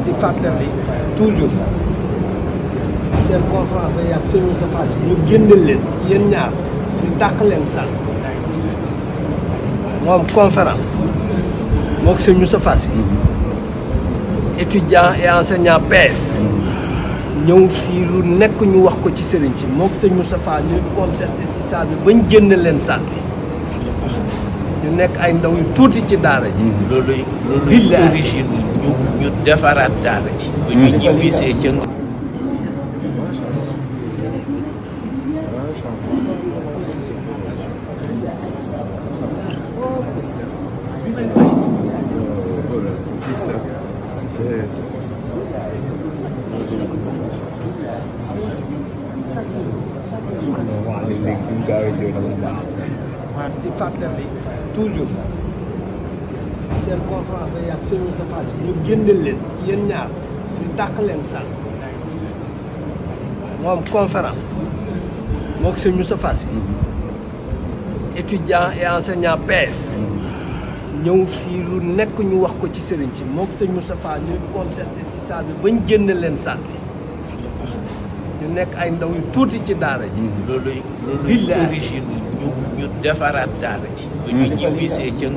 di fàttali toujours seen conférence day yàgg seen Moustapha Sy ñu génne leen yéen ñaar ñu dàq leen sax moom conférence moog seen Moustapha Sy étudiant et enseignant PS ñëw fii lu nekk ñu wax ko ci sëriñ si moog seen Moustapha ñu contesté ci salle bi bañ génne leen salle bi ñu nekk ay ndaw yu tuuti ci daara ji. loolu origine ñu defaraat daara ji. bu ñu ñibbisee ca di fàttali toujours seen conférence day yàgg seen Moustapha Sy ñu génne leen yéen ñaar ñu dàq leen sax moom conférence moog seen Moustapha Sy étudiant et enseignant PS ñëw fii lu nekk ñu wax ko ci sëriñ si moog seen Moustapha ñu contesté ci salle bi bañ génne leen salle bi ñu nekk ay ndaw yu tuuti ci daara ji. loolu origine ñu defaraat daara ji. bu ñu ñibbisee ca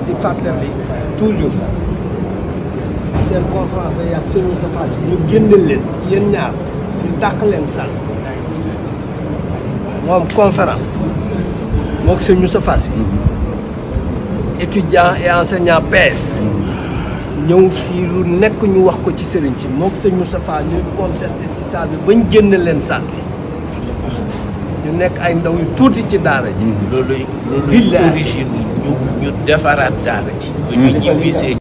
di fàttali toujours seen conférence day yàgg seen Moustapha Sy ñu génne leen yéen ñaar ñu dàq leen sax moom conférence moog seen Moustapha Sy étudiant et enseignant PS ñëw fii lu nekk ñu wax ko ci sëriñ si moog seen Moustapha ñu contesté ci salle bi bañ génne leen salle bi ñu nekk ay ndaw yu tuuti ci daara ji. loolu origine ñu defaraat daara ji. bu ñu ñibbisee